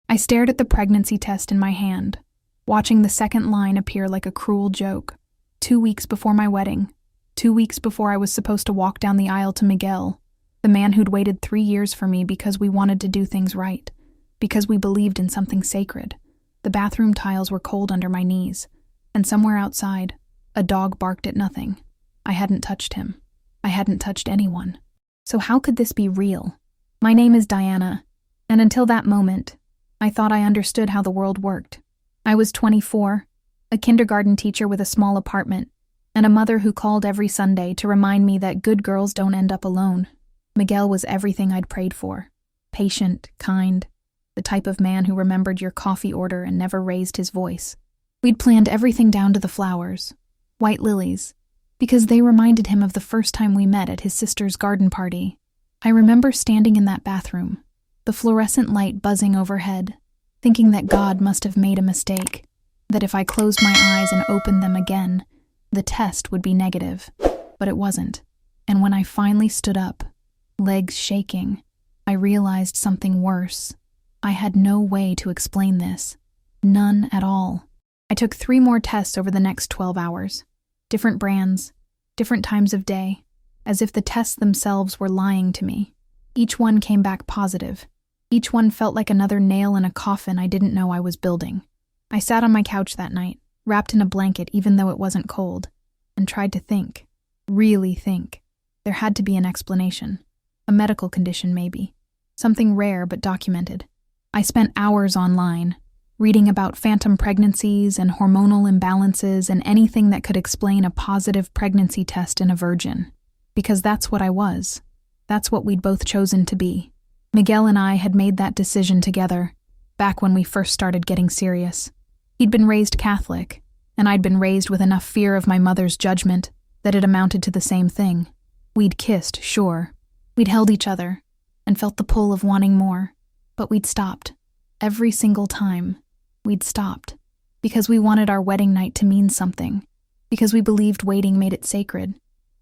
I stared at the pregnancy test in my hand, watching the second line appear like a cruel joke. 2 weeks before my wedding, 2 weeks before I was supposed to walk down the aisle to Miguel, the man who'd waited 3 years for me because we wanted to do things right, because we believed in something sacred. The bathroom tiles were cold under my knees, and somewhere outside, a dog barked at nothing. I hadn't touched him. I hadn't touched anyone. So how could this be real? My name is Diana, and until that moment, I thought I understood how the world worked. I was 24, a kindergarten teacher with a small apartment, and a mother who called every Sunday to remind me that good girls don't end up alone. Miguel was everything I'd prayed for. Patient, kind, the type of man who remembered your coffee order and never raised his voice. We'd planned everything down to the flowers, white lilies, because they reminded him of the first time we met at his sister's garden party. I remember standing in that bathroom, the fluorescent light buzzing overhead, thinking that God must have made a mistake, that if I closed my eyes and opened them again, the test would be negative. But it wasn't. And when I finally stood up, legs shaking, I realized something worse. I had no way to explain this. None at all. I took 3 more tests over the next 12 hours. Different brands, different times of day, as if the tests themselves were lying to me. Each one came back positive. Each one felt like another nail in a coffin I didn't know I was building. I sat on my couch that night, wrapped in a blanket even though it wasn't cold, and tried to think, really think. There had to be an explanation. A medical condition, maybe. Something rare but documented. I spent hours online, reading about phantom pregnancies and hormonal imbalances and anything that could explain a positive pregnancy test in a virgin. Because that's what I was. That's what we'd both chosen to be. Miguel and I had made that decision together, back when we first started getting serious. He'd been raised Catholic, and I'd been raised with enough fear of my mother's judgment that it amounted to the same thing. We'd kissed, sure. We'd held each other, and felt the pull of wanting more. But we'd stopped. Every single time, we'd stopped. Because we wanted our wedding night to mean something. Because we believed waiting made it sacred.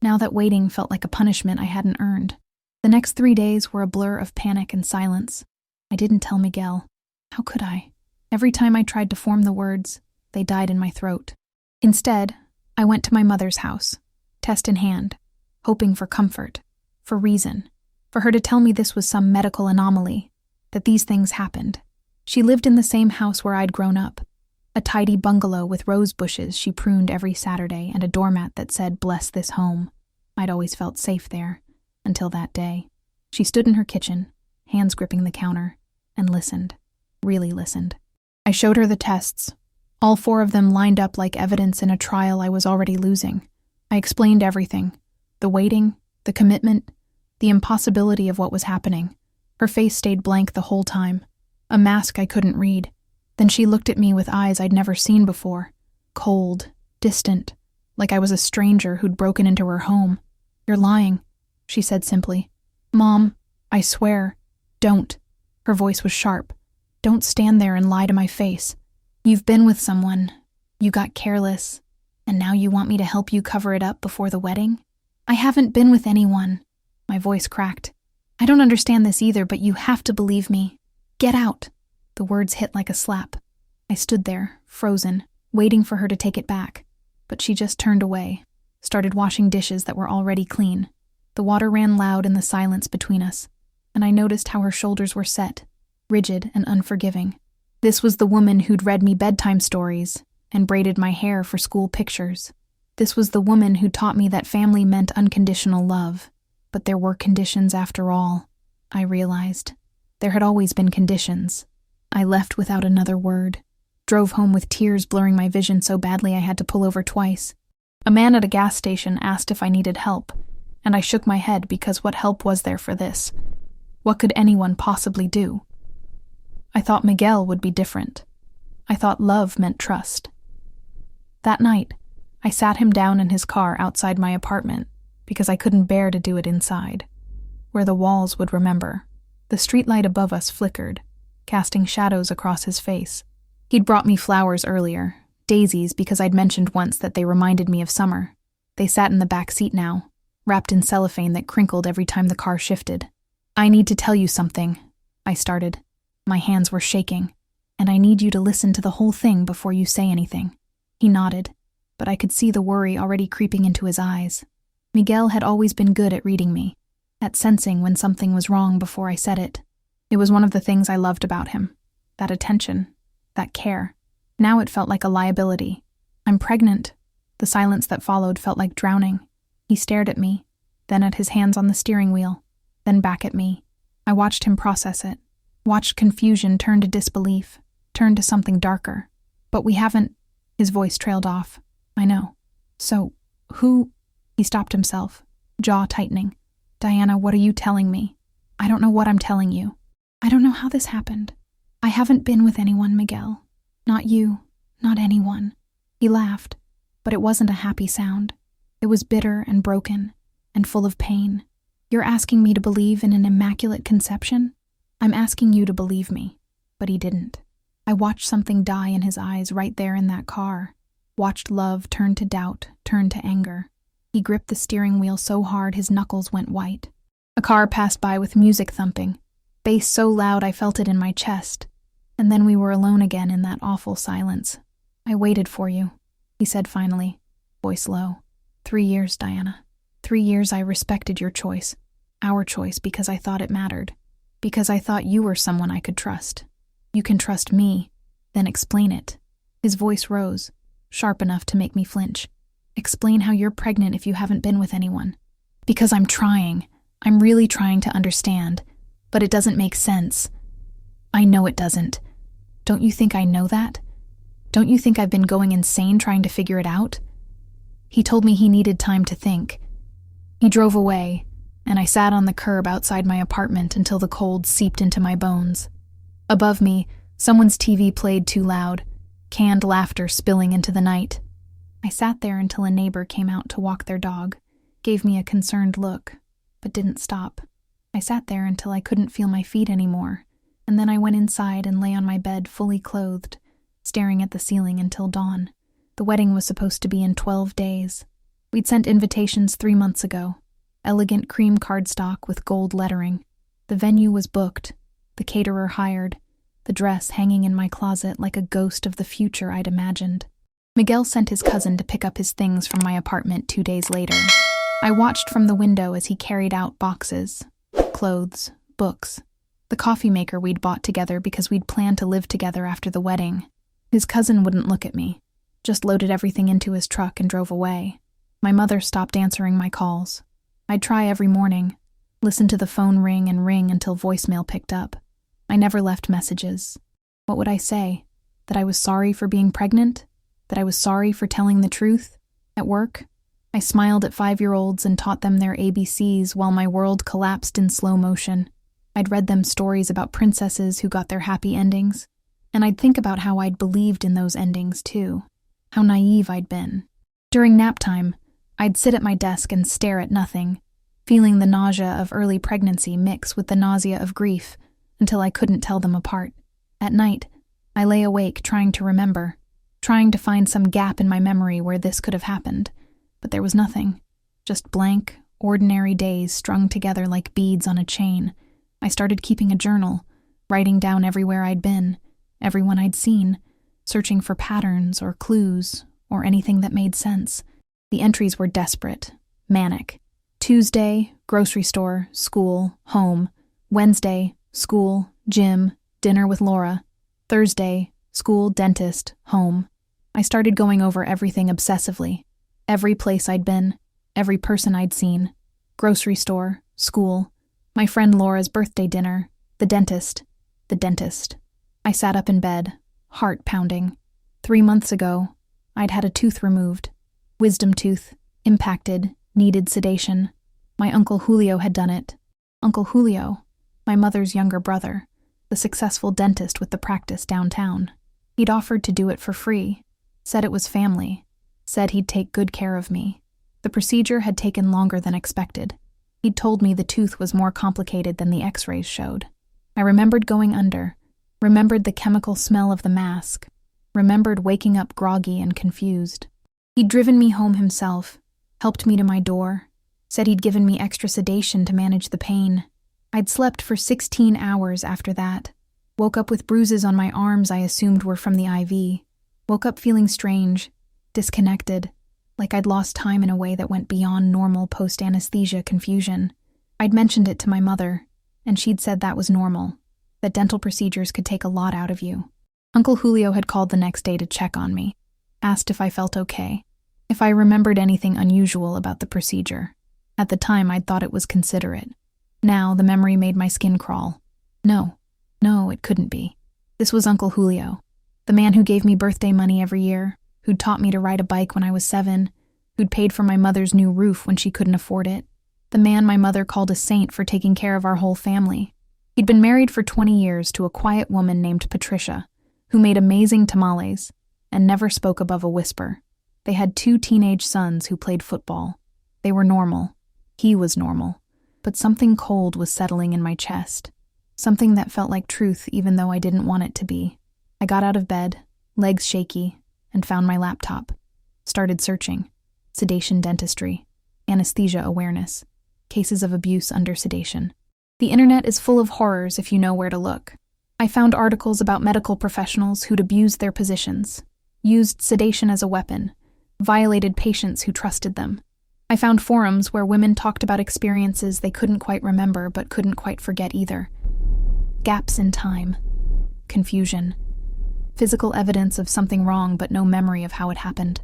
Now that waiting felt like a punishment I hadn't earned. The next 3 days were a blur of panic and silence. I didn't tell Miguel. How could I? Every time I tried to form the words, they died in my throat. Instead, I went to my mother's house, test in hand, hoping for comfort, for reason, for her to tell me this was some medical anomaly, that these things happened. She lived in the same house where I'd grown up, a tidy bungalow with rose bushes she pruned every Saturday and a doormat that said, "Bless this home." I'd always felt safe there, until that day. She stood in her kitchen, hands gripping the counter, and listened, really listened. I showed her the tests, all 4 of them lined up like evidence in a trial I was already losing. I explained everything, the waiting, the commitment, the impossibility of what was happening. Her face stayed blank the whole time, a mask I couldn't read. Then she looked at me with eyes I'd never seen before, cold, distant, like I was a stranger who'd broken into her home. "You're lying," she said simply. "Mom, I swear, don't." Her voice was sharp. "Don't stand there and lie to my face. You've been with someone. You got careless. And now you want me to help you cover it up before the wedding? I haven't been with anyone." My voice cracked. "I don't understand this either, but you have to believe me. Get out." The words hit like a slap. I stood there, frozen, waiting for her to take it back. But she just turned away, started washing dishes that were already clean. The water ran loud in the silence between us, and I noticed how her shoulders were set, rigid and unforgiving. This was the woman who'd read me bedtime stories and braided my hair for school pictures. This was the woman who taught me that family meant unconditional love. But there were conditions after all, I realized. There had always been conditions. I left without another word, drove home with tears blurring my vision so badly I had to pull over twice. A man at a gas station asked if I needed help, and I shook my head because what help was there for this? What could anyone possibly do? I thought Miguel would be different. I thought love meant trust. That night, I sat him down in his car outside my apartment because I couldn't bear to do it inside, where the walls would remember. The streetlight above us flickered, casting shadows across his face. He'd brought me flowers earlier, daisies because I'd mentioned once that they reminded me of summer. They sat in the back seat now, wrapped in cellophane that crinkled every time the car shifted. "I need to tell you something," I started. My hands were shaking. and I need you to listen to the whole thing before you say anything." He nodded, but I could see the worry already creeping into his eyes. Miguel had always been good at reading me, at sensing when something was wrong before I said it. It was one of the things I loved about him, that attention, that care. Now it felt like a liability. "I'm pregnant." The silence that followed felt like drowning. He stared at me, then at his hands on the steering wheel, then back at me. I watched him process it, watched confusion turn to disbelief, turn to something darker. "But we haven't—" His voice trailed off. "I know. So, who—" He stopped himself, jaw tightening. "Diana, what are you telling me?" "I don't know what I'm telling you. I don't know how this happened. I haven't been with anyone, Miguel. Not you, not anyone." He laughed, but it wasn't a happy sound. It was bitter and broken, and full of pain. "You're asking me to believe in an immaculate conception? I'm asking you to believe me." But he didn't. I watched something die in his eyes right there in that car. Watched love turn to doubt, turn to anger. He gripped the steering wheel so hard his knuckles went white. A car passed by with music thumping, bass so loud I felt it in my chest. And then we were alone again in that awful silence. "I waited for you," he said finally, voice low. 3 years, Diana. 3 years I respected your choice, our choice, because I thought it mattered. Because I thought you were someone I could trust. You can trust me, then explain it." His voice rose, sharp enough to make me flinch. "Explain how you're pregnant if you haven't been with anyone." "Because I'm trying. I'm really trying to understand. But it doesn't make sense." "I know it doesn't. Don't you think I know that? Don't you think I've been going insane trying to figure it out?" He told me he needed time to think. He drove away, and I sat on the curb outside my apartment until the cold seeped into my bones. Above me, someone's TV played too loud, canned laughter spilling into the night. I sat there until a neighbor came out to walk their dog, gave me a concerned look, but didn't stop. I sat there until I couldn't feel my feet anymore, and then I went inside and lay on my bed fully clothed, staring at the ceiling until dawn. The wedding was supposed to be in 12 days. We'd sent invitations 3 months ago, elegant cream cardstock with gold lettering. The venue was booked, the caterer hired, the dress hanging in my closet like a ghost of the future I'd imagined. Miguel sent his cousin to pick up his things from my apartment 2 days later. I watched from the window as he carried out boxes, clothes, books, the coffee maker we'd bought together because we'd planned to live together after the wedding. His cousin wouldn't look at me, just loaded everything into his truck and drove away. My mother stopped answering my calls. I'd try every morning, listen to the phone ring and ring until voicemail picked up. I never left messages. What would I say? That I was sorry for being pregnant? That I was sorry for telling the truth? At work, I smiled at 5-year-olds and taught them their ABCs while my world collapsed in slow motion. I'd read them stories about princesses who got their happy endings, and I'd think about how I'd believed in those endings too, how naive I'd been. During nap time, I'd sit at my desk and stare at nothing, feeling the nausea of early pregnancy mix with the nausea of grief until I couldn't tell them apart. At night, I lay awake trying to remember, trying to find some gap in my memory where this could have happened, but there was nothing. Just blank, ordinary days strung together like beads on a chain. I started keeping a journal, writing down everywhere I'd been, everyone I'd seen, searching for patterns or clues or anything that made sense. The entries were desperate, manic. Tuesday, grocery store, school, home. Wednesday, school, gym, dinner with Laura. Thursday, school, dentist, home. I started going over everything obsessively. Every place I'd been, every person I'd seen. Grocery store, school, my friend Laura's birthday dinner, the dentist. I sat up in bed, heart pounding. 3 months ago, I'd had a tooth removed. Wisdom tooth, impacted, needed sedation. My Uncle Julio had done it. Uncle Julio, my mother's younger brother, the successful dentist with the practice downtown. He'd offered to do it for free, said it was family, said he'd take good care of me. The procedure had taken longer than expected. He'd told me the tooth was more complicated than the x-rays showed. I remembered going under, remembered the chemical smell of the mask, remembered waking up groggy and confused. He'd driven me home himself, helped me to my door, said he'd given me extra sedation to manage the pain. I'd slept for 16 hours after that, Woke up with bruises on my arms I assumed were from the IV. Woke up feeling strange, disconnected, like I'd lost time in a way that went beyond normal post-anesthesia confusion. I'd mentioned it to my mother, and she'd said that was normal, that dental procedures could take a lot out of you. Uncle Julio had called the next day to check on me, asked if I felt okay, if I remembered anything unusual about the procedure. At the time, I'd thought it was considerate. Now, the memory made my skin crawl. No, it couldn't be. This was Uncle Julio, the man who gave me birthday money every year, who'd taught me to ride a bike when I was 7, who'd paid for my mother's new roof when she couldn't afford it, the man my mother called a saint for taking care of our whole family. He'd been married for 20 years to a quiet woman named Patricia, who made amazing tamales and never spoke above a whisper. They had 2 teenage sons who played football. They were normal. He was normal. But something cold was settling in my chest. Something that felt like truth even though I didn't want it to be. I got out of bed, legs shaky, and found my laptop. Started searching. Sedation dentistry. Anesthesia awareness. Cases of abuse under sedation. The internet is full of horrors if you know where to look. I found articles about medical professionals who'd abused their positions, used sedation as a weapon, violated patients who trusted them. I found forums where women talked about experiences they couldn't quite remember but couldn't quite forget either. Gaps in time. Confusion. Physical evidence of something wrong but no memory of how it happened.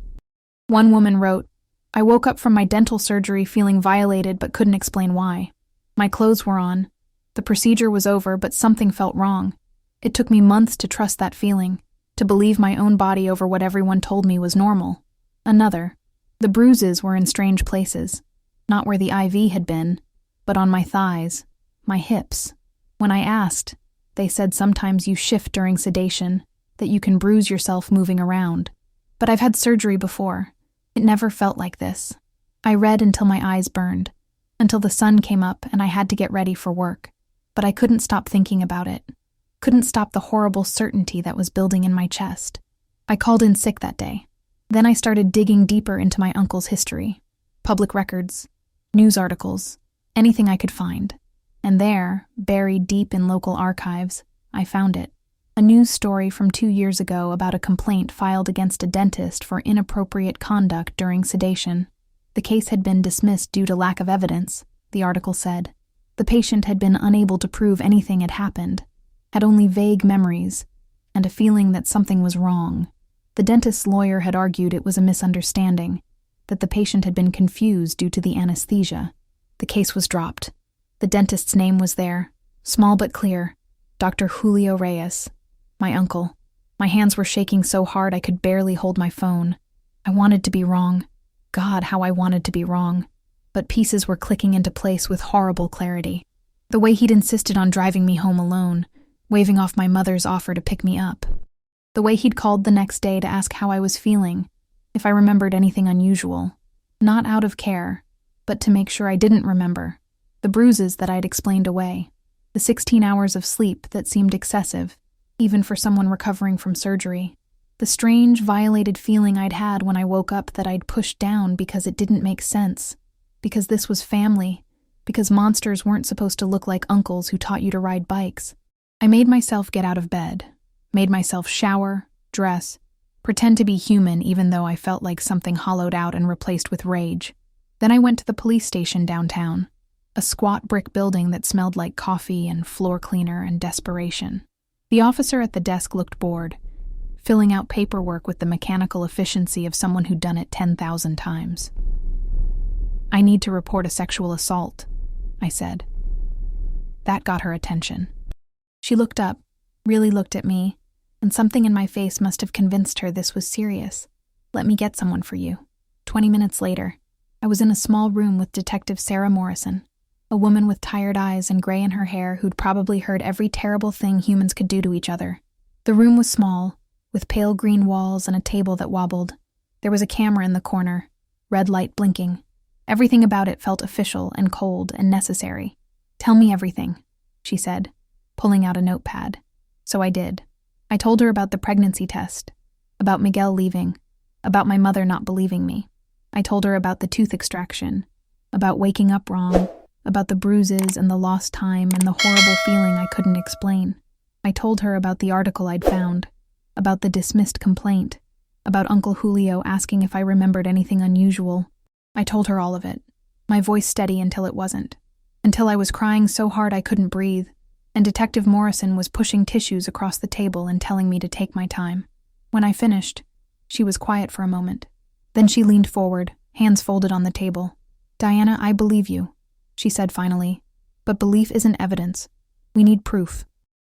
One woman wrote, "I woke up from my dental surgery feeling violated but couldn't explain why. My clothes were on. The procedure was over but something felt wrong. It took me months to trust that feeling, to believe my own body over what everyone told me was normal." Another, "The bruises were in strange places, not where the IV had been, but on my thighs, my hips. When I asked, they said sometimes you shift during sedation, that you can bruise yourself moving around. But I've had surgery before. It never felt like this. I read until my eyes burned, until the sun came up and I had to get ready for work. But I couldn't stop thinking about it. Couldn't stop the horrible certainty that was building in my chest. I called in sick that day. Then I started digging deeper into my uncle's history. Public records, news articles, anything I could find. And there, buried deep in local archives, I found it. A news story from 2 years ago about a complaint filed against a dentist for inappropriate conduct during sedation. The case had been dismissed due to lack of evidence, the article said. The patient had been unable to prove anything had happened, had only vague memories, and a feeling that something was wrong. The dentist's lawyer had argued it was a misunderstanding, that the patient had been confused due to the anesthesia. The case was dropped. The dentist's name was there, small but clear, Dr. Julio Reyes, my uncle. My hands were shaking so hard I could barely hold my phone. I wanted to be wrong. God, how I wanted to be wrong. But pieces were clicking into place with horrible clarity. The way he'd insisted on driving me home alone, waving off my mother's offer to pick me up. The way he'd called the next day to ask how I was feeling, if I remembered anything unusual. Not out of care, but to make sure I didn't remember. The bruises that I'd explained away. The 16 hours of sleep that seemed excessive, even for someone recovering from surgery. The strange, violated feeling I'd had when I woke up that I'd pushed down because it didn't make sense. Because this was family. Because monsters weren't supposed to look like uncles who taught you to ride bikes. I made myself get out of bed. Made myself shower, dress, pretend to be human even though I felt like something hollowed out and replaced with rage. Then I went to the police station downtown. A squat brick building that smelled like coffee and floor cleaner and desperation. The officer at the desk looked bored, filling out paperwork with the mechanical efficiency of someone who'd done it 10,000 times. "I need to report a sexual assault," I said. That got her attention. She looked up, really looked at me, and something in my face must have convinced her this was serious. "Let me get someone for you." 20 minutes later, I was in a small room with Detective Sarah Morrison, a woman with tired eyes and gray in her hair who'd probably heard every terrible thing humans could do to each other. The room was small, with pale green walls and a table that wobbled. There was a camera in the corner, red light blinking. Everything about it felt official and cold and necessary. "Tell me everything," she said, pulling out a notepad. So I did. I told her about the pregnancy test, about Miguel leaving, about my mother not believing me. I told her about the tooth extraction, about waking up wrong, about the bruises and the lost time and the horrible feeling I couldn't explain. I told her about the article I'd found, about the dismissed complaint, about Uncle Julio asking if I remembered anything unusual. I told her all of it, my voice steady until it wasn't, until I was crying so hard I couldn't breathe, and Detective Morrison was pushing tissues across the table and telling me to take my time. When I finished, she was quiet for a moment. Then she leaned forward, hands folded on the table. "Diana, I believe you," she said finally. "But belief isn't evidence. We need proof.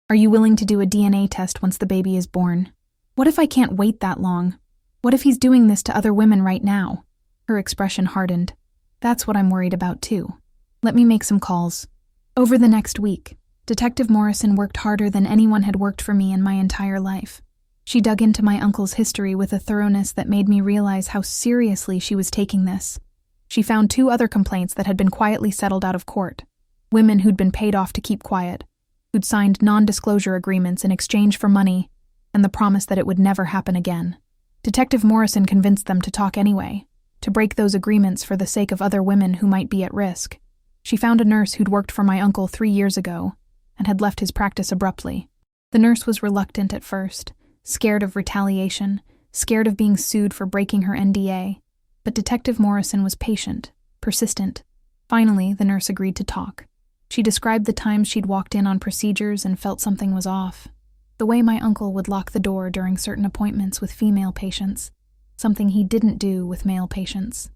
Are you willing to do a DNA test once the baby is born? What if I can't wait that long? What if he's doing this to other women right now?" Her expression hardened. "That's what I'm worried about too. Let me make some calls." Over the next week, Detective Morrison worked harder than anyone had worked for me in my entire life. She dug into my uncle's history with a thoroughness that made me realize how seriously she was taking this. She found 2 other complaints that had been quietly settled out of court. Women who'd been paid off to keep quiet, who'd signed non-disclosure agreements in exchange for money and the promise that it would never happen again. Detective Morrison convinced them to talk anyway, to break those agreements for the sake of other women who might be at risk. She found a nurse who'd worked for my uncle 3 years ago and had left his practice abruptly. The nurse was reluctant at first, scared of retaliation, scared of being sued for breaking her NDA. But Detective Morrison was patient, persistent. Finally, the nurse agreed to talk. She described the times she'd walked in on procedures and felt something was off. The way my uncle would lock the door during certain appointments with female patients, something he didn't do with male patients.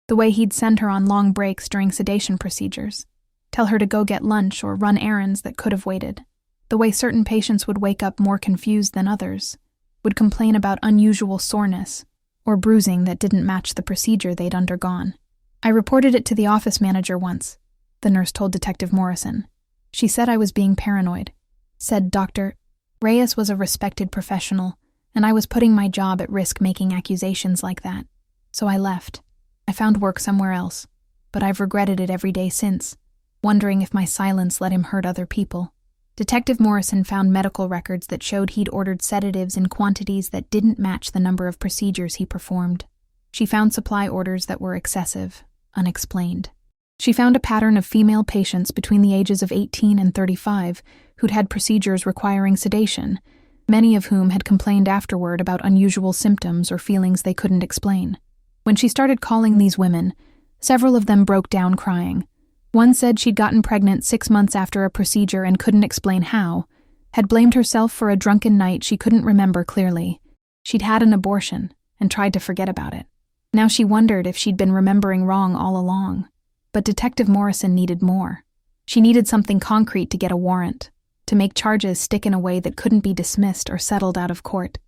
The way he'd send her on long breaks during sedation procedures, tell her to go get lunch or run errands that could have waited. The way certain patients would wake up more confused than others, would complain about unusual soreness or bruising that didn't match the procedure they'd undergone. "I reported it to the office manager once," the nurse told Detective Morrison. "She said I was being paranoid. Said Dr. Reyes was a respected professional, and I was putting my job at risk making accusations like that. So I left. I found work somewhere else, but I've regretted it every day since, wondering if my silence let him hurt other people." Detective Morrison found medical records that showed he'd ordered sedatives in quantities that didn't match the number of procedures he performed. She found supply orders that were excessive, unexplained. She found a pattern of female patients between the ages of 18 and 35 who'd had procedures requiring sedation, many of whom had complained afterward about unusual symptoms or feelings they couldn't explain. When she started calling these women, several of them broke down crying. One said she'd gotten pregnant 6 months after a procedure and couldn't explain how, had blamed herself for a drunken night she couldn't remember clearly. She'd had an abortion and tried to forget about it. Now she wondered if she'd been remembering wrong all along. But Detective Morrison needed more. She needed something concrete to get a warrant, to make charges stick in a way that couldn't be dismissed or settled out of court.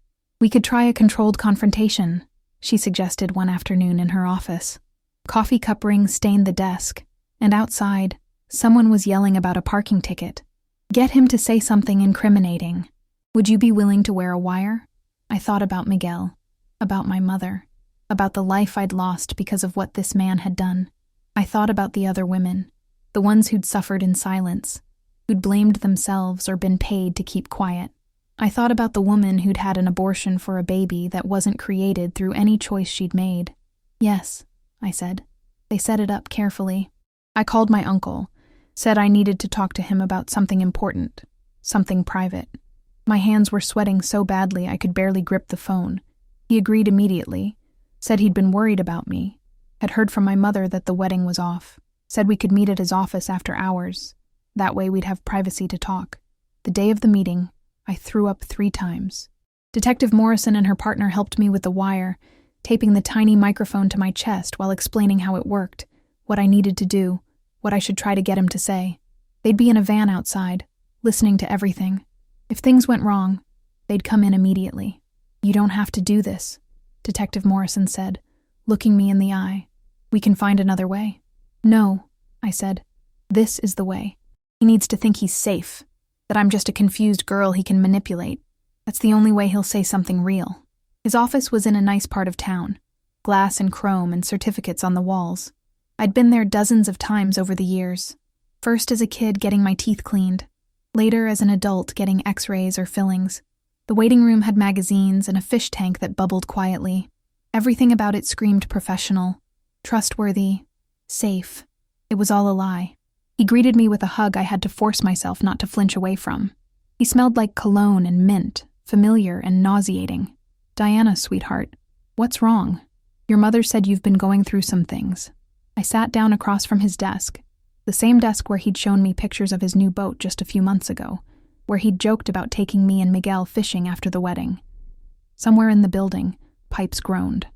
"We could try a controlled confrontation," she suggested one afternoon in her office. Coffee cup rings stained the desk, and outside, someone was yelling about a parking ticket. Get him to say something incriminating. Would you be willing to wear a wire? I thought about Miguel, about my mother, about the life I'd lost because of what this man had done. I thought about the other women, the ones who'd suffered in silence, who'd blamed themselves or been paid to keep quiet. I thought about the woman who'd had an abortion for a baby that wasn't created through any choice she'd made. "Yes," I said. They set it up carefully. I called my uncle, said I needed to talk to him about something important, something private. My hands were sweating so badly I could barely grip the phone. He agreed immediately, said he'd been worried about me, had heard from my mother that the wedding was off, said we could meet at his office after hours. That way we'd have privacy to talk. The day of the meeting, I threw up 3 times. Detective Morrison and her partner helped me with the wire, taping the tiny microphone to my chest while explaining how it worked, what I needed to do, what I should try to get him to say. They'd be in a van outside, listening to everything. If things went wrong, they'd come in immediately. "You don't have to do this," Detective Morrison said, looking me in the eye. "We can find another way." "No," I said. "This is the way. He needs to think he's safe, that I'm just a confused girl he can manipulate. That's the only way he'll say something real." His office was in a nice part of town, glass and chrome and certificates on the walls. I'd been there dozens of times over the years, first as a kid getting my teeth cleaned, later as an adult getting x-rays or fillings. The waiting room had magazines and a fish tank that bubbled quietly. Everything about it screamed professional, trustworthy, safe. It was all a lie. He greeted me with a hug I had to force myself not to flinch away from. He smelled like cologne and mint, familiar and nauseating. Diana, sweetheart, what's wrong? Your mother said you've been going through some things. I sat down across from his desk, the same desk where he'd shown me pictures of his new boat just a few months ago, where he'd joked about taking me and Miguel fishing after the wedding. Somewhere in the building, pipes groaned.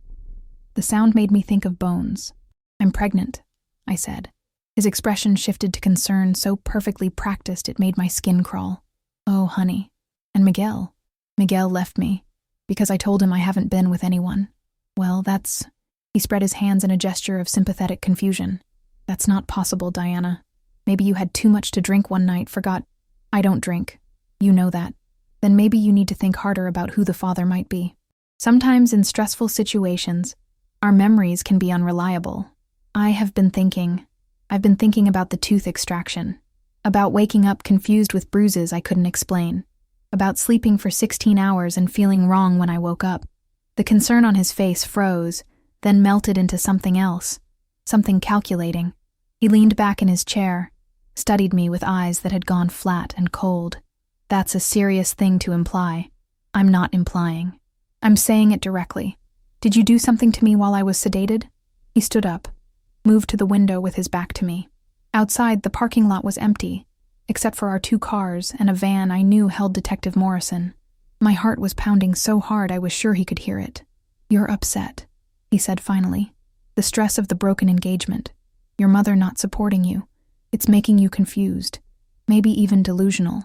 The sound made me think of Bones. I'm pregnant, I said. His expression shifted to concern so perfectly practiced it made my skin crawl. Oh, honey. And Miguel? Miguel left me, because I told him I haven't been with anyone. Well, that's... He spread his hands in a gesture of sympathetic confusion. That's not possible, Diana. Maybe you had too much to drink one night, forgot... I don't drink. You know that. Then maybe you need to think harder about who the father might be. Sometimes in stressful situations, our memories can be unreliable. I've been thinking about the tooth extraction, about waking up confused with bruises I couldn't explain, about sleeping for 16 hours and feeling wrong when I woke up. The concern on his face froze, then melted into something else, something calculating. He leaned back in his chair, studied me with eyes that had gone flat and cold. That's a serious thing to imply. I'm not implying. I'm saying it directly. Did you do something to me while I was sedated? He stood up, moved to the window with his back to me. Outside, the parking lot was empty, except for our 2 cars and a van I knew held Detective Morrison. My heart was pounding so hard I was sure he could hear it. You're upset, he said finally. The stress of the broken engagement. Your mother not supporting you. It's making you confused, maybe even delusional.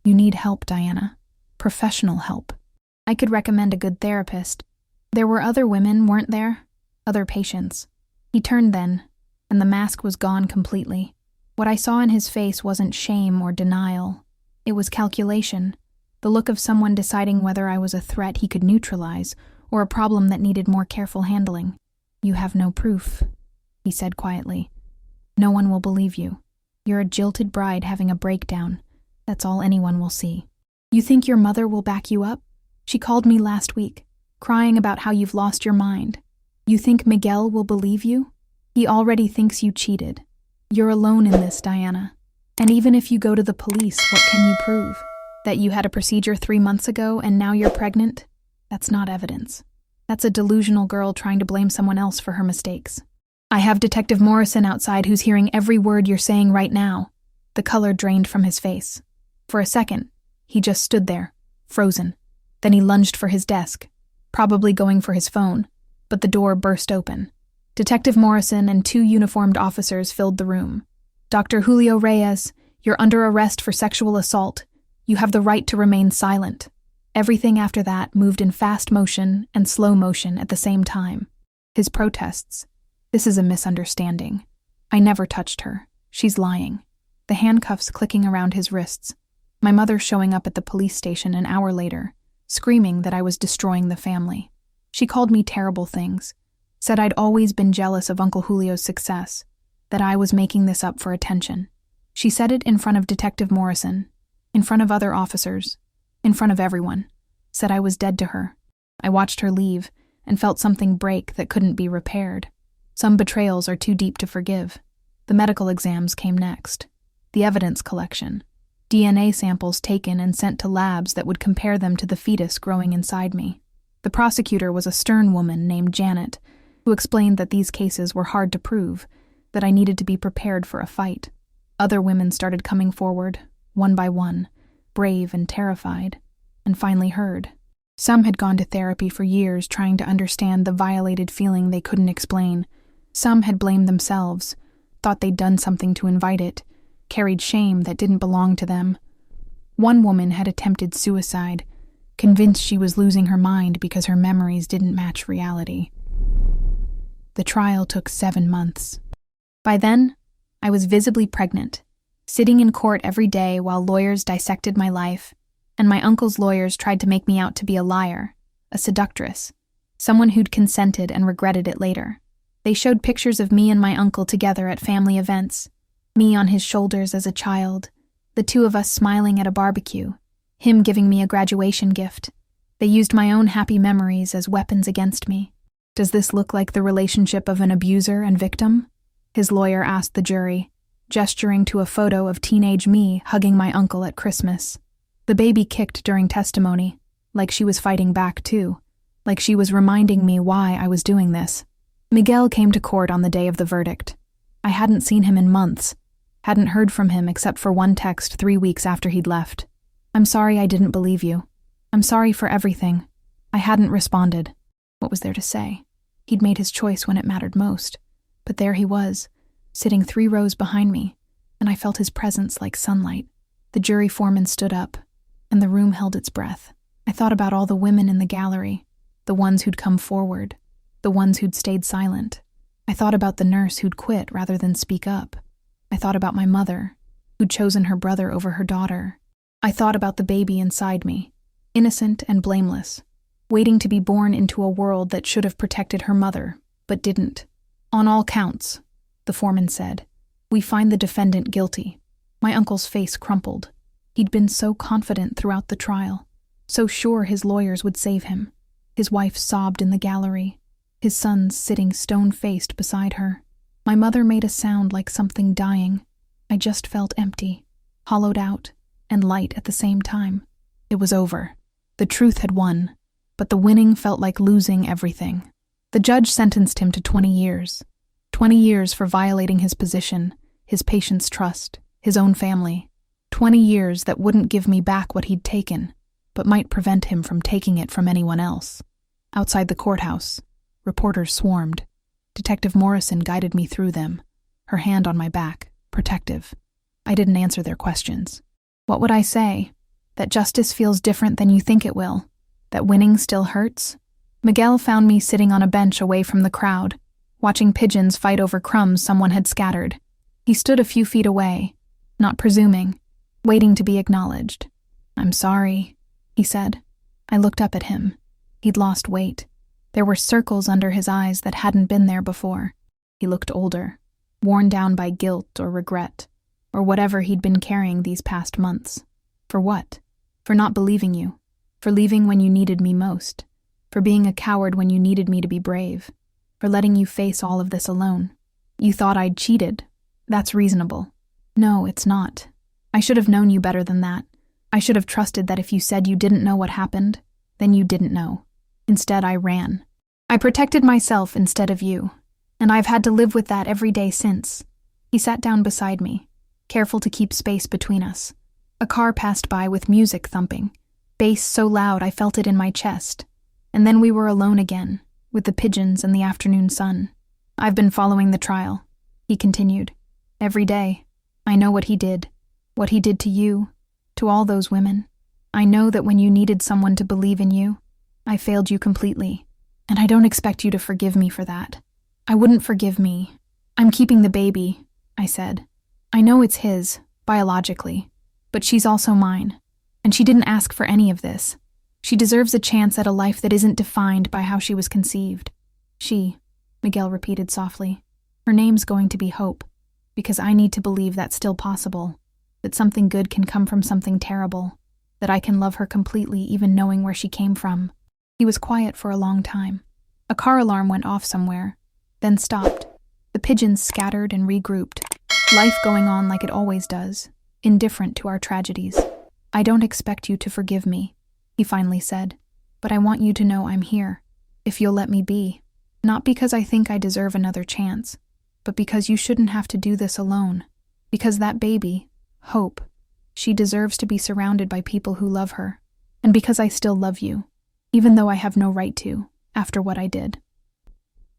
You need help, Diana. Professional help. I could recommend a good therapist. There were other women, weren't there? Other patients. He turned then, and the mask was gone completely. What I saw in his face wasn't shame or denial. It was calculation, the look of someone deciding whether I was a threat he could neutralize or a problem that needed more careful handling. You have no proof, he said quietly. No one will believe you. You're a jilted bride having a breakdown. That's all anyone will see. You think your mother will back you up? She called me last week, crying about how you've lost your mind. You think Miguel will believe you? He already thinks you cheated. You're alone in this, Diana. And even if you go to the police, what can you prove? That you had a procedure 3 months ago and now you're pregnant? That's not evidence. That's a delusional girl trying to blame someone else for her mistakes. I have Detective Morrison outside who's hearing every word you're saying right now. The color drained from his face. For a second, he just stood there, frozen. Then he lunged for his desk, probably going for his phone, but the door burst open. Detective Morrison and 2 uniformed officers filled the room. Dr. Julio Reyes, you're under arrest for sexual assault. You have the right to remain silent. Everything after that moved in fast motion and slow motion at the same time. His protests. This is a misunderstanding. I never touched her. She's lying. The handcuffs clicking around his wrists. My mother showing up at the police station an hour later, screaming that I was destroying the family. She called me terrible things, said I'd always been jealous of Uncle Julio's success, that I was making this up for attention. She said it in front of Detective Morrison, in front of other officers, in front of everyone, said I was dead to her. I watched her leave and felt something break that couldn't be repaired. Some betrayals are too deep to forgive. The medical exams came next. The evidence collection. DNA samples taken and sent to labs that would compare them to the fetus growing inside me. The prosecutor was a stern woman named Janet, who explained that these cases were hard to prove, that I needed to be prepared for a fight. Other women started coming forward, one by one, brave and terrified, and finally heard. Some had gone to therapy for years trying to understand the violated feeling they couldn't explain. Some had blamed themselves, thought they'd done something to invite it, carried shame that didn't belong to them. One woman had attempted suicide, convinced she was losing her mind because her memories didn't match reality. The trial took 7 months. By then, I was visibly pregnant, sitting in court every day while lawyers dissected my life, and my uncle's lawyers tried to make me out to be a liar, a seductress, someone who'd consented and regretted it later. They showed pictures of me and my uncle together at family events, me on his shoulders as a child, the 2 of us smiling at a barbecue, him giving me a graduation gift. They used my own happy memories as weapons against me. Does this look like the relationship of an abuser and victim? His lawyer asked the jury, gesturing to a photo of teenage me hugging my uncle at Christmas. The baby kicked during testimony, like she was fighting back too, like she was reminding me why I was doing this. Miguel came to court on the day of the verdict. I hadn't seen him in months, hadn't heard from him except for one text 3 weeks after he'd left. "I'm sorry I didn't believe you. I'm sorry for everything." I hadn't responded. What was there to say? He'd made his choice when it mattered most. But there he was, sitting 3 rows behind me, and I felt his presence like sunlight. The jury foreman stood up, and the room held its breath. I thought about all the women in the gallery, the ones who'd come forward, the ones who'd stayed silent. I thought about the nurse who'd quit rather than speak up. I thought about my mother, who'd chosen her brother over her daughter. I thought about the baby inside me, innocent and blameless, waiting to be born into a world that should have protected her mother, but didn't. "On all counts," the foreman said, "we find the defendant guilty." My uncle's face crumpled. He'd been so confident throughout the trial, so sure his lawyers would save him. His wife sobbed in the gallery, his sons sitting stone-faced beside her. My mother made a sound like something dying. I just felt empty, hollowed out, and light at the same time. It was over. The truth had won, but the winning felt like losing everything. The judge sentenced him to 20 years. 20 years for violating his position, his patient's trust, his own family. 20 years that wouldn't give me back what he'd taken, but might prevent him from taking it from anyone else. Outside the courthouse, reporters swarmed. Detective Morrison guided me through them, her hand on my back, protective. I didn't answer their questions. What would I say? That justice feels different than you think it will? That winning still hurts? Miguel found me sitting on a bench away from the crowd, watching pigeons fight over crumbs someone had scattered. He stood a few feet away, not presuming, waiting to be acknowledged. "I'm sorry," he said. I looked up at him. He'd lost weight. There were circles under his eyes that hadn't been there before. He looked older, worn down by guilt or regret, or whatever he'd been carrying these past months. For what? For not believing you. For leaving when you needed me most. For being a coward when you needed me to be brave. For letting you face all of this alone. You thought I'd cheated. That's reasonable. No, it's not. I should have known you better than that. I should have trusted that if you said you didn't know what happened, then you didn't know. Instead, I ran. I protected myself instead of you, and I've had to live with that every day since. He sat down beside me, careful to keep space between us. A car passed by with music thumping, bass so loud I felt it in my chest. And then we were alone again, with the pigeons and the afternoon sun. "I've been following the trial," he continued. "Every day. I know what he did to you, to all those women. I know that when you needed someone to believe in you, I failed you completely, and I don't expect you to forgive me for that. I wouldn't forgive me. I'm keeping the baby," I said. "I know it's his, biologically, but she's also mine, and she didn't ask for any of this. She deserves a chance at a life that isn't defined by how she was conceived." "She," Miguel repeated softly. "Her name's going to be Hope, because I need to believe that's still possible, that something good can come from something terrible, that I can love her completely even knowing where she came from." He was quiet for a long time. A car alarm went off somewhere, then stopped. The pigeons scattered and regrouped, life going on like it always does, indifferent to our tragedies. "I don't expect you to forgive me," he finally said, "but I want you to know I'm here, if you'll let me be. Not because I think I deserve another chance, but because you shouldn't have to do this alone. Because that baby, Hope, she deserves to be surrounded by people who love her. And because I still love you, even though I have no right to, after what I did."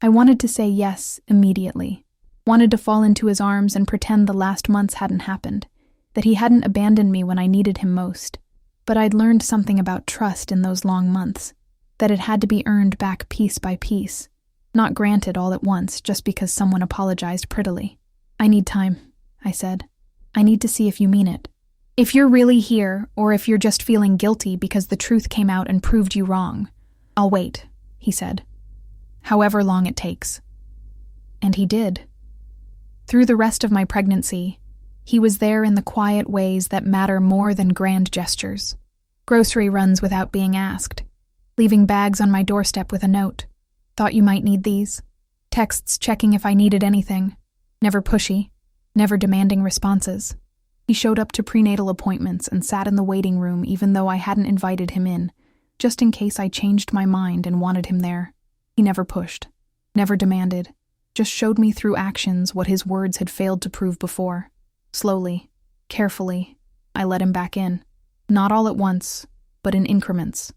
I wanted to say yes immediately, wanted to fall into his arms and pretend the last months hadn't happened, that he hadn't abandoned me when I needed him most. But I'd learned something about trust in those long months, that it had to be earned back piece by piece, not granted all at once just because someone apologized prettily. "I need time," I said. "I need to see if you mean it. If you're really here, or if you're just feeling guilty because the truth came out and proved you wrong. I'll wait," he said. "However long it takes." And he did. Through the rest of my pregnancy, he was there in the quiet ways that matter more than grand gestures. Grocery runs without being asked, leaving bags on my doorstep with a note. "Thought you might need these." Texts checking if I needed anything. Never pushy, never demanding responses. He showed up to prenatal appointments and sat in the waiting room even though I hadn't invited him in, just in case I changed my mind and wanted him there. He never pushed, never demanded, just showed me through actions what his words had failed to prove before. Slowly, carefully, I let him back in. Not all at once, but in increments.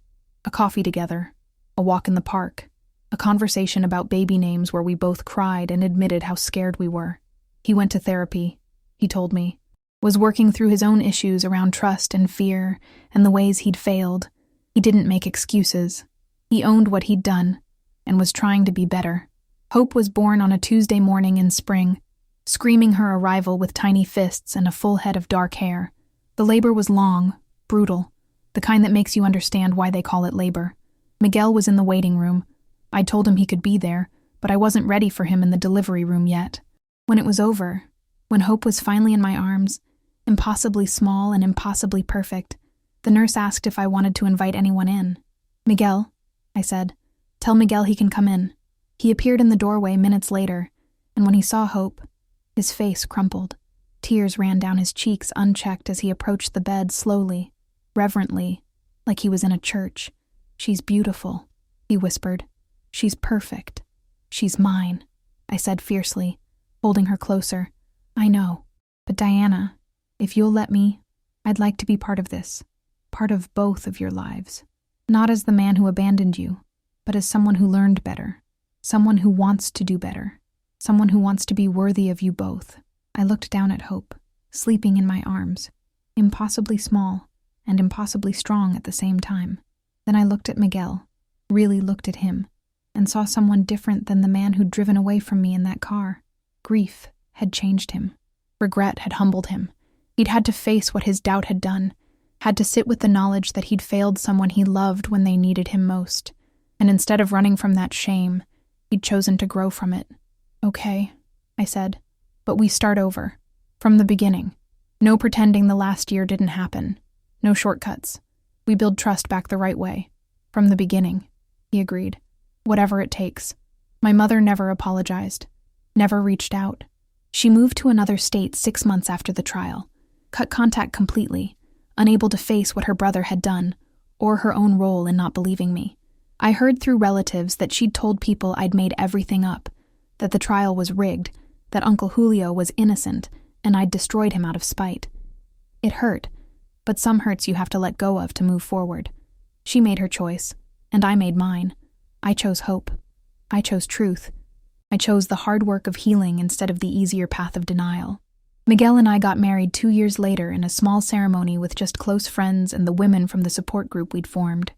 A coffee together, a walk in the park, a conversation about baby names where we both cried and admitted how scared we were. He went to therapy, he told me, was working through his own issues around trust and fear and the ways he'd failed. He didn't make excuses. He owned what he'd done and was trying to be better. Hope was born on a Tuesday morning in spring, screaming her arrival with tiny fists and a full head of dark hair. The labor was long, brutal, the kind that makes you understand why they call it labor. Miguel was in the waiting room. I'd told him he could be there, but I wasn't ready for him in the delivery room yet. When it was over, when Hope was finally in my arms, impossibly small and impossibly perfect, the nurse asked if I wanted to invite anyone in. "Miguel," I said, "tell Miguel he can come in." He appeared in the doorway minutes later, and when he saw Hope, his face crumpled. Tears ran down his cheeks unchecked as he approached the bed slowly, reverently, like he was in a church. "She's beautiful," he whispered. "She's perfect. She's mine," I said fiercely, holding her closer. "I know, but Diana, if you'll let me, I'd like to be part of this, part of both of your lives. Not as the man who abandoned you, but as someone who learned better, someone who wants to do better, someone who wants to be worthy of you both." I looked down at Hope, sleeping in my arms, impossibly small and impossibly strong at the same time. Then I looked at Miguel, really looked at him, and saw someone different than the man who'd driven away from me in that car. Grief had changed him. Regret had humbled him. He'd had to face what his doubt had done, had to sit with the knowledge that he'd failed someone he loved when they needed him most. And instead of running from that shame, he'd chosen to grow from it. "Okay," I said, "but we start over. From the beginning. No pretending the last year didn't happen. No shortcuts. We build trust back the right way. From the beginning," he agreed. "Whatever it takes." My mother never apologized, never reached out. She moved to another state 6 months after the trial, cut contact completely, unable to face what her brother had done, or her own role in not believing me. I heard through relatives that she'd told people I'd made everything up, that the trial was rigged, that Uncle Julio was innocent, and I'd destroyed him out of spite. It hurt, but some hurts you have to let go of to move forward. She made her choice, and I made mine. I chose hope. I chose truth. I chose the hard work of healing instead of the easier path of denial. Miguel and I got married 2 years later in a small ceremony with just close friends and the women from the support group we'd formed.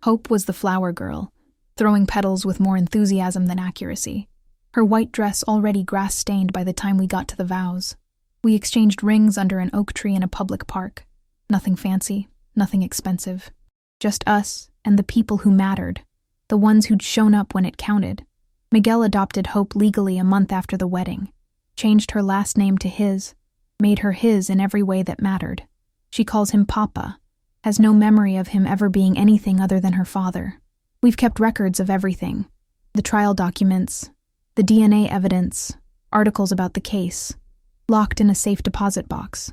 Hope was the flower girl, throwing petals with more enthusiasm than accuracy. Her white dress already grass-stained by the time we got to the vows. We exchanged rings under an oak tree in a public park. Nothing fancy, nothing expensive. Just us and the people who mattered, the ones who'd shown up when it counted. Miguel adopted Hope legally a month after the wedding, changed her last name to his, made her his in every way that mattered. She calls him Papa, has no memory of him ever being anything other than her father. We've kept records of everything. The trial documents, the DNA evidence, articles about the case, locked in a safe deposit box.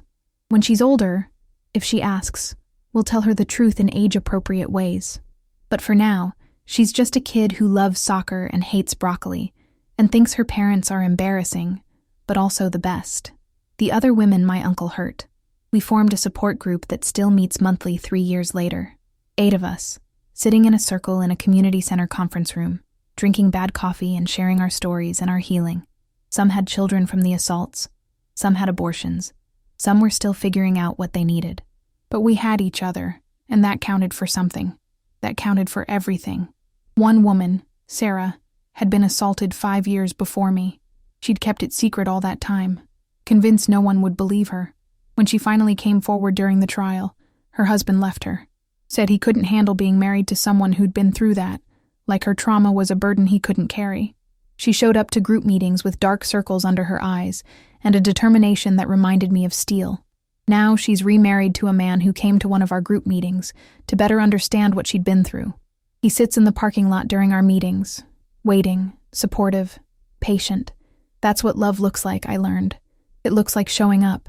When she's older, if she asks, we'll tell her the truth in age-appropriate ways. But for now, she's just a kid who loves soccer and hates broccoli, and thinks her parents are embarrassing, but also the best. The other women my uncle hurt. We formed a support group that still meets monthly 3 years later. 8 of us, sitting in a circle in a community center conference room, drinking bad coffee and sharing our stories and our healing. Some had children from the assaults. Some had abortions. Some were still figuring out what they needed. But we had each other, and that counted for something. That counted for everything. One woman, Sarah, had been assaulted 5 years before me. She'd kept it secret all that time, convinced no one would believe her. When she finally came forward during the trial, her husband left her. Said he couldn't handle being married to someone who'd been through that, like her trauma was a burden he couldn't carry. She showed up to group meetings with dark circles under her eyes and a determination that reminded me of steel. Now she's remarried to a man who came to one of our group meetings to better understand what she'd been through. He sits in the parking lot during our meetings, waiting, supportive, patient. That's what love looks like, I learned. It looks like showing up.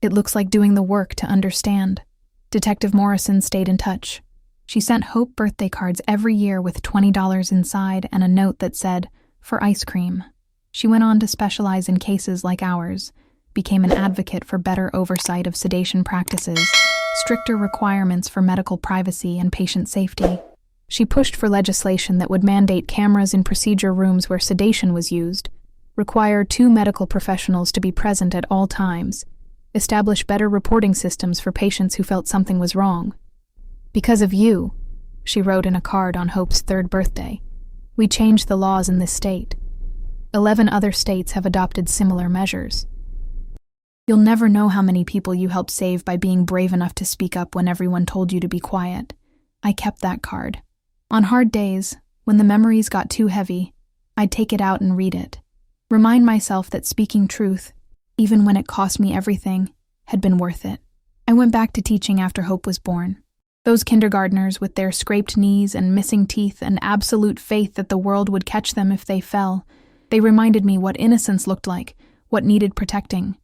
It looks like doing the work to understand. Detective Morrison stayed in touch. She sent Hope birthday cards every year with $20 inside and a note that said, "For ice cream." She went on to specialize in cases like ours, became an advocate for better oversight of sedation practices, stricter requirements for medical privacy and patient safety. She pushed for legislation that would mandate cameras in procedure rooms where sedation was used, require 2 medical professionals to be present at all times, establish better reporting systems for patients who felt something was wrong. "Because of you," she wrote in a card on Hope's 3rd birthday, "we changed the laws in this state. 11 other states have adopted similar measures. You'll never know how many people you helped save by being brave enough to speak up when everyone told you to be quiet." I kept that card. On hard days, when the memories got too heavy, I'd take it out and read it. Remind myself that speaking truth, even when it cost me everything, had been worth it. I went back to teaching after Hope was born. Those kindergartners with their scraped knees and missing teeth and absolute faith that the world would catch them if they fell, they reminded me what innocence looked like, what needed protecting.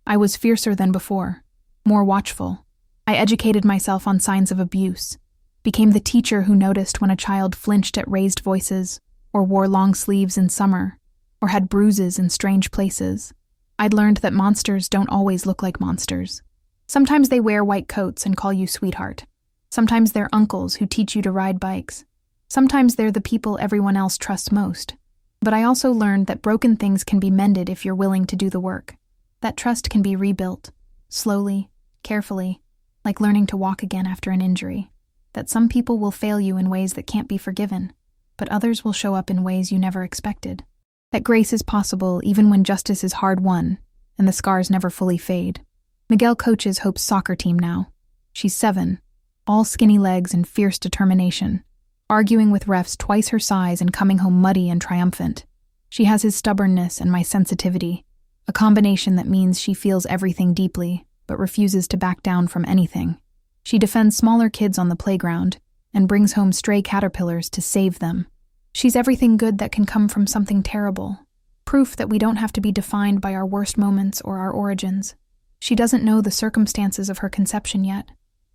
I was fiercer than before, more watchful. I educated myself on signs of abuse, became the teacher who noticed when a child flinched at raised voices, or wore long sleeves in summer, or had bruises in strange places. I'd learned that monsters don't always look like monsters. Sometimes they wear white coats and call you sweetheart. Sometimes they're uncles who teach you to ride bikes. Sometimes they're the people everyone else trusts most. But I also learned that broken things can be mended if you're willing to do the work. That trust can be rebuilt, slowly, carefully, like learning to walk again after an injury. That some people will fail you in ways that can't be forgiven, but others will show up in ways you never expected. That grace is possible even when justice is hard won, and the scars never fully fade. Miguel coaches Hope's soccer team now. She's 7, all skinny legs and fierce determination, arguing with refs twice her size and coming home muddy and triumphant. She has his stubbornness and my sensitivity, a combination that means she feels everything deeply, but refuses to back down from anything. She defends smaller kids on the playground and brings home stray caterpillars to save them. She's everything good that can come from something terrible, proof that we don't have to be defined by our worst moments or our origins. She doesn't know the circumstances of her conception yet.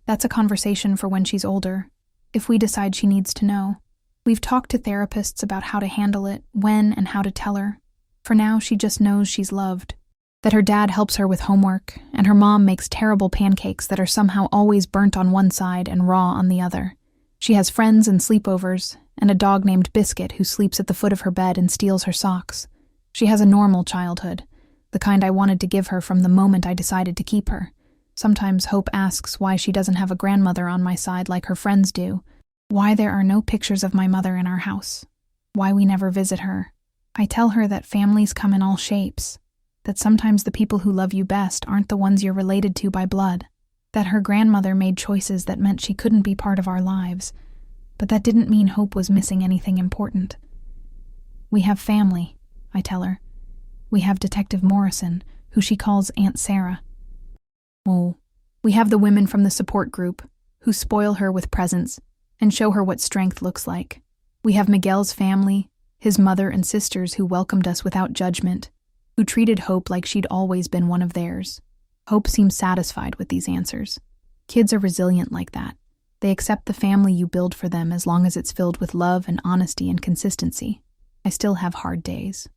That's a conversation for when she's older, if we decide she needs to know. We've talked to therapists about how to handle it, when and how to tell her. For now, she just knows she's loved, that her dad helps her with homework, and her mom makes terrible pancakes that are somehow always burnt on one side and raw on the other. She has friends and sleepovers, and a dog named Biscuit who sleeps at the foot of her bed and steals her socks. She has a normal childhood, the kind I wanted to give her from the moment I decided to keep her. Sometimes Hope asks why she doesn't have a grandmother on my side like her friends do, why there are no pictures of my mother in our house, why we never visit her. I tell her that families come in all shapes, that sometimes the people who love you best aren't the ones you're related to by blood, that her grandmother made choices that meant she couldn't be part of our lives, but that didn't mean Hope was missing anything important. We have family, I tell her. We have Detective Morrison, who she calls Aunt Sarah. Oh, we have the women from the support group, who spoil her with presents and show her what strength looks like. We have Miguel's family, his mother and sisters who welcomed us without judgment, who treated Hope like she'd always been one of theirs. Hope seems satisfied with these answers. Kids are resilient like that. They accept the family you build for them as long as it's filled with love and honesty and consistency. I still have hard days.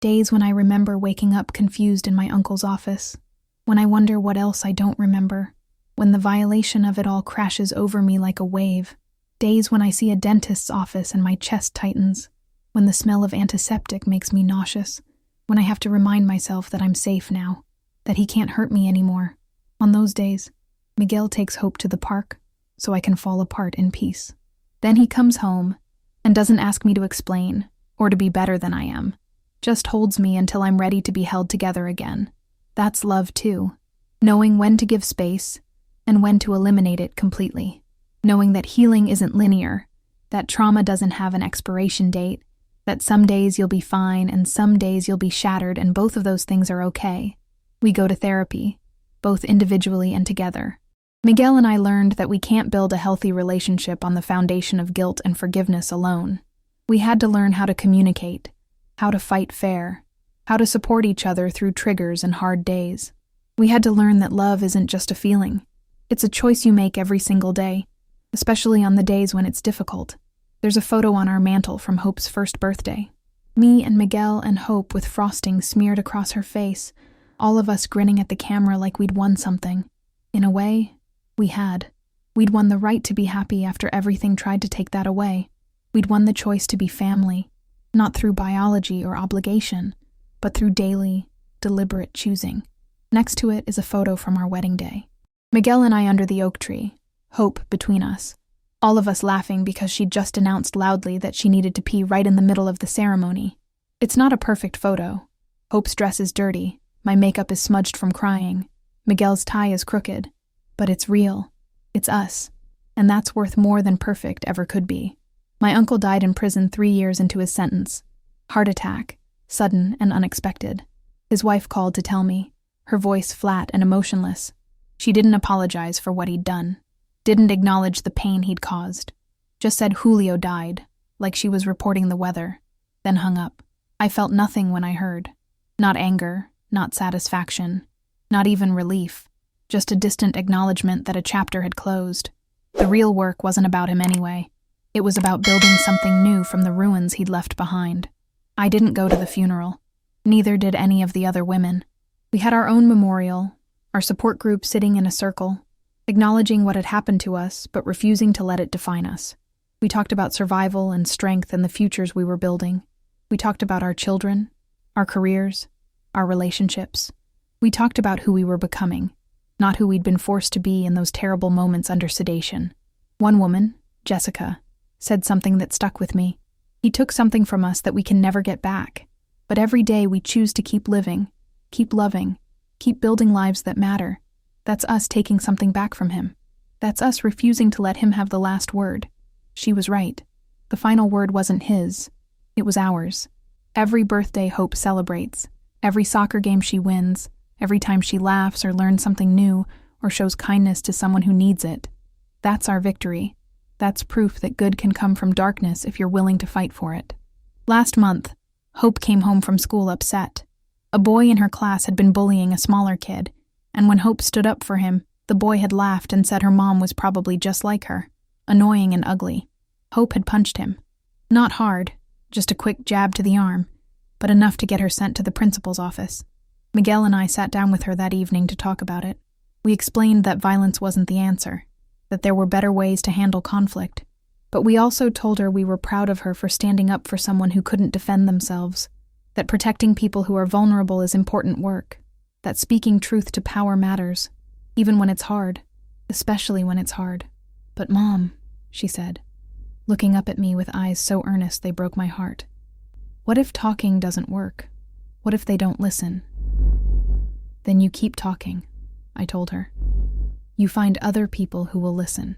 Days when I remember waking up confused in my uncle's office, when I wonder what else I don't remember, when the violation of it all crashes over me like a wave. Days when I see a dentist's office and my chest tightens, when the smell of antiseptic makes me nauseous, when I have to remind myself that I'm safe now, that he can't hurt me anymore. On those days, Miguel takes Hope to the park so I can fall apart in peace. Then he comes home and doesn't ask me to explain or to be better than I am, just holds me until I'm ready to be held together again. That's love too, knowing when to give space and when to eliminate it completely, knowing that healing isn't linear, that trauma doesn't have an expiration date, that some days you'll be fine and some days you'll be shattered, and both of those things are okay. We go to therapy, both individually and together. Miguel and I learned that we can't build a healthy relationship on the foundation of guilt and forgiveness alone. We had to learn how to communicate, how to fight fair, how to support each other through triggers and hard days. We had to learn that love isn't just a feeling. It's a choice you make every single day, especially on the days when it's difficult. There's a photo on our mantle from Hope's first birthday. Me and Miguel and Hope with frosting smeared across her face, all of us grinning at the camera like we'd won something. In a way, we had. We'd won the right to be happy after everything tried to take that away. We'd won the choice to be family, not through biology or obligation, but through daily, deliberate choosing. Next to it is a photo from our wedding day. Miguel and I under the oak tree, Hope between us. All of us laughing because she'd just announced loudly that she needed to pee right in the middle of the ceremony. It's not a perfect photo. Hope's dress is dirty, my makeup is smudged from crying, Miguel's tie is crooked. But it's real. It's us. And that's worth more than perfect ever could be. My uncle died in prison 3 years into his sentence. Heart attack, sudden and unexpected. His wife called to tell me, her voice flat and emotionless. She didn't apologize for what he'd done. Didn't acknowledge the pain he'd caused. Just said Julio died, like she was reporting the weather, then hung up. I felt nothing when I heard. Not anger, not satisfaction, not even relief. Just a distant acknowledgement that a chapter had closed. The real work wasn't about him anyway. It was about building something new from the ruins he'd left behind. I didn't go to the funeral. Neither did any of the other women. We had our own memorial, our support group sitting in a circle, acknowledging what had happened to us, but refusing to let it define us. We talked about survival and strength and the futures we were building. We talked about our children, our careers, our relationships. We talked about who we were becoming, not who we'd been forced to be in those terrible moments under sedation. One woman, Jessica, said something that stuck with me. He took something from us that we can never get back. But every day we choose to keep living, keep loving, keep building lives that matter. That's us taking something back from him. That's us refusing to let him have the last word. She was right. The final word wasn't his. It was ours. Every birthday Hope celebrates, every soccer game she wins, every time she laughs or learns something new or shows kindness to someone who needs it. That's our victory. That's proof that good can come from darkness if you're willing to fight for it. Last month, Hope came home from school upset. A boy in her class had been bullying a smaller kid, and when Hope stood up for him, the boy had laughed and said her mom was probably just like her, annoying and ugly. Hope had punched him. Not hard, just a quick jab to the arm, but enough to get her sent to the principal's office. Miguel and I sat down with her that evening to talk about it. We explained that violence wasn't the answer, that there were better ways to handle conflict, but we also told her we were proud of her for standing up for someone who couldn't defend themselves, that protecting people who are vulnerable is important work, that speaking truth to power matters, even when it's hard, especially when it's hard. But Mom, she said, looking up at me with eyes so earnest they broke my heart. What if talking doesn't work? What if they don't listen? Then you keep talking, I told her. You find other people who will listen.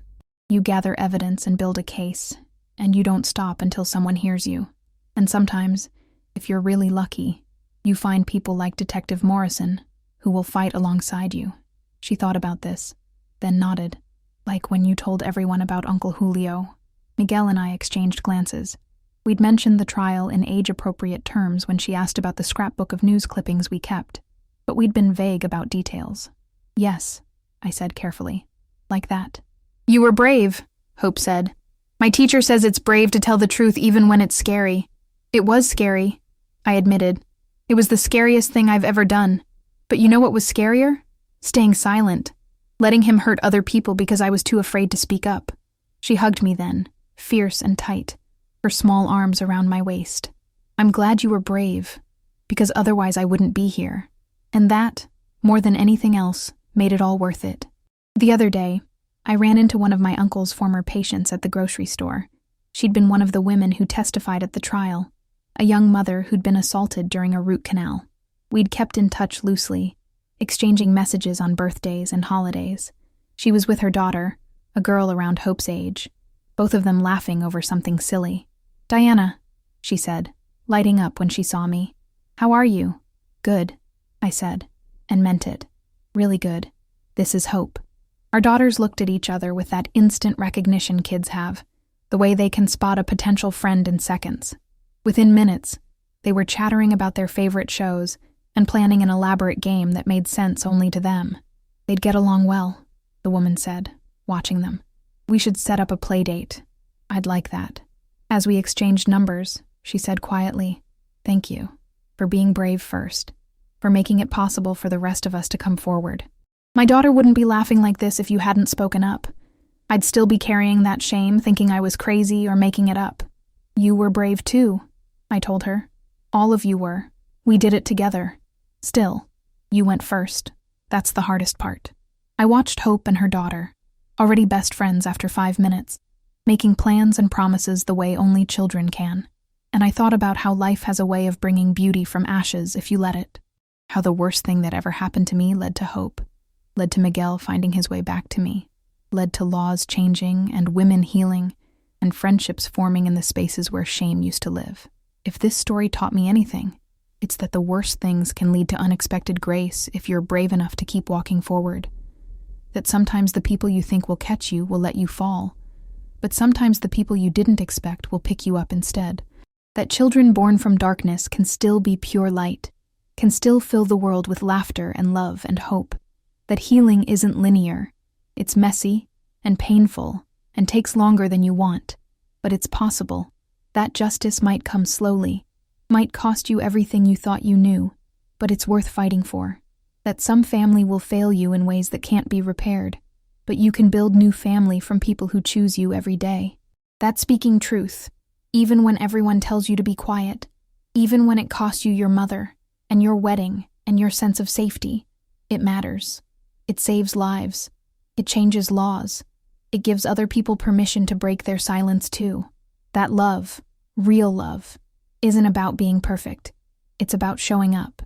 You gather evidence and build a case, and you don't stop until someone hears you. And sometimes, if you're really lucky, you find people like Detective Morrison, who will fight alongside you. She thought about this, then nodded, like when you told everyone about Uncle Julio. Miguel and I exchanged glances. We'd mentioned the trial in age-appropriate terms when she asked about the scrapbook of news clippings we kept, but we'd been vague about details. Yes, I said carefully, like that. You were brave, Hope said. My teacher says it's brave to tell the truth even when it's scary. It was scary, I admitted. It was the scariest thing I've ever done. But you know what was scarier? Staying silent, letting him hurt other people because I was too afraid to speak up. She hugged me then, fierce and tight, her small arms around my waist. I'm glad you were brave, because otherwise I wouldn't be here. And that, more than anything else, made it all worth it. The other day, I ran into one of my uncle's former patients at the grocery store. She'd been one of the women who testified at the trial, a young mother who'd been assaulted during a root canal. We'd kept in touch loosely, exchanging messages on birthdays and holidays. She was with her daughter, a girl around Hope's age, both of them laughing over something silly. Diana, she said, lighting up when she saw me. How are you? Good, I said, and meant it. Really good. This is Hope. Our daughters looked at each other with that instant recognition kids have, the way they can spot a potential friend in seconds. Within minutes, they were chattering about their favorite shows and planning an elaborate game that made sense only to them. They'd get along well, the woman said, watching them. We should set up a play date. I'd like that. As we exchanged numbers, she said quietly, "Thank you for being brave first, for making it possible for the rest of us to come forward. My daughter wouldn't be laughing like this if you hadn't spoken up. I'd still be carrying that shame, thinking I was crazy or making it up. You were brave too," I told her. "All of you were. We did it together. Still, you went first. That's the hardest part." I watched Hope and her daughter, already best friends after 5 minutes, making plans and promises the way only children can. And I thought about how life has a way of bringing beauty from ashes if you let it. How the worst thing that ever happened to me led to hope, led to Miguel finding his way back to me, led to laws changing and women healing, and friendships forming in the spaces where shame used to live. If this story taught me anything, it's that the worst things can lead to unexpected grace if you're brave enough to keep walking forward. That sometimes the people you think will catch you will let you fall, but sometimes the people you didn't expect will pick you up instead. That children born from darkness can still be pure light, can still fill the world with laughter and love and hope. That healing isn't linear. It's messy and painful and takes longer than you want, but it's possible. That justice might come slowly, might cost you everything you thought you knew, but it's worth fighting for. That some family will fail you in ways that can't be repaired, but you can build new family from people who choose you every day. That's speaking truth, even when everyone tells you to be quiet, even when it costs you your mother and your wedding and your sense of safety. It matters. It saves lives. It changes laws. It gives other people permission to break their silence too. That love, real love, isn't about being perfect. It's about showing up.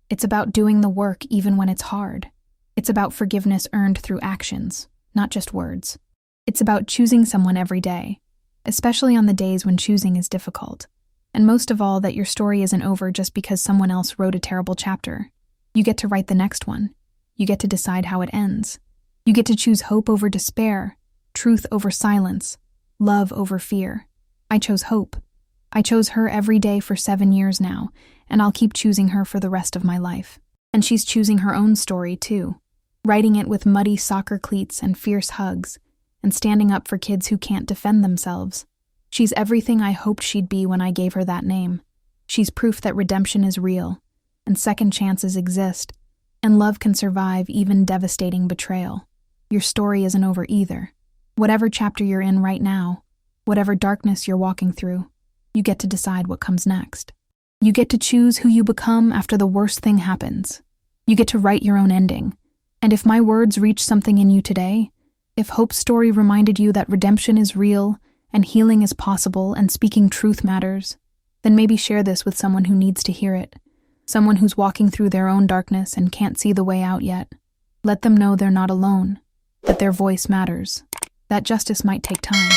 It's about doing the work even when it's hard. It's about forgiveness earned through actions, not just words. It's about choosing someone every day, especially on the days when choosing is difficult. And most of all, that your story isn't over just because someone else wrote a terrible chapter. You get to write the next one. You get to decide how it ends. You get to choose hope over despair, truth over silence, love over fear. I chose hope. I chose her every day for 7 years now, and I'll keep choosing her for the rest of my life. And she's choosing her own story too, writing it with muddy soccer cleats and fierce hugs, and standing up for kids who can't defend themselves. She's everything I hoped she'd be when I gave her that name. She's proof that redemption is real, and second chances exist, and love can survive even devastating betrayal. Your story isn't over either. Whatever chapter you're in right now, whatever darkness you're walking through, you get to decide what comes next. You get to choose who you become after the worst thing happens. You get to write your own ending. And if my words reach something in you today, if Hope's story reminded you that redemption is real and healing is possible and speaking truth matters, then maybe share this with someone who needs to hear it, someone who's walking through their own darkness and can't see the way out yet. Let them know they're not alone, that their voice matters, that justice might take time,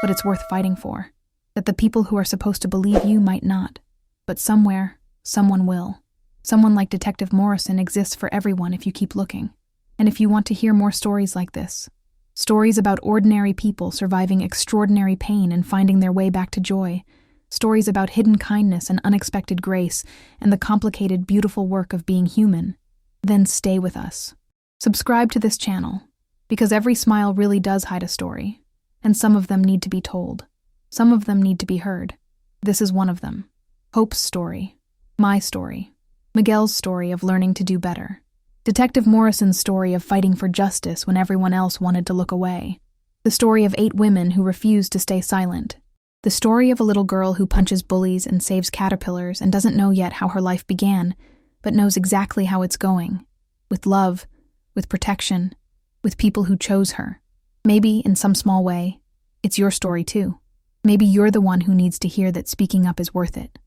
but it's worth fighting for, that the people who are supposed to believe you might not, but somewhere, someone will. Someone like Detective Morrison exists for everyone if you keep looking. And if you want to hear more stories like this, stories about ordinary people surviving extraordinary pain and finding their way back to joy, stories about hidden kindness and unexpected grace and the complicated, beautiful work of being human, then stay with us. Subscribe to this channel, because every smile really does hide a story, and some of them need to be told. Some of them need to be heard. This is one of them. Hope's story. My story. Miguel's story of learning to do better. Detective Morrison's story of fighting for justice when everyone else wanted to look away. The story of 8 women who refused to stay silent. The story of a little girl who punches bullies and saves caterpillars and doesn't know yet how her life began, but knows exactly how it's going. With love, with protection, with people who chose her. Maybe, in some small way, it's your story too. Maybe you're the one who needs to hear that speaking up is worth it.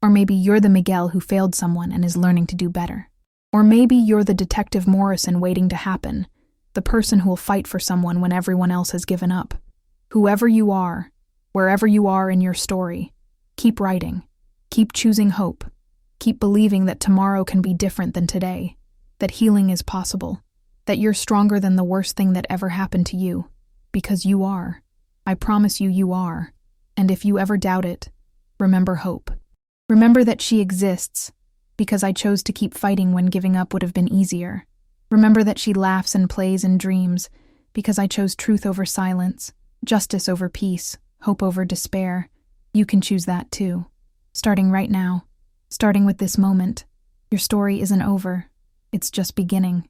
Or maybe you're the Miguel who failed someone and is learning to do better. Or maybe you're the Detective Morrison waiting to happen, the person who will fight for someone when everyone else has given up. Whoever you are, wherever you are in your story, keep writing, keep choosing hope, keep believing that tomorrow can be different than today, that healing is possible, that you're stronger than the worst thing that ever happened to you, because you are. I promise you, you are. And if you ever doubt it, remember Hope. Remember that she exists, because I chose to keep fighting when giving up would have been easier. Remember that she laughs and plays in dreams, because I chose truth over silence, justice over peace, hope over despair. You can choose that too. Starting right now. Starting with this moment. Your story isn't over. It's just beginning.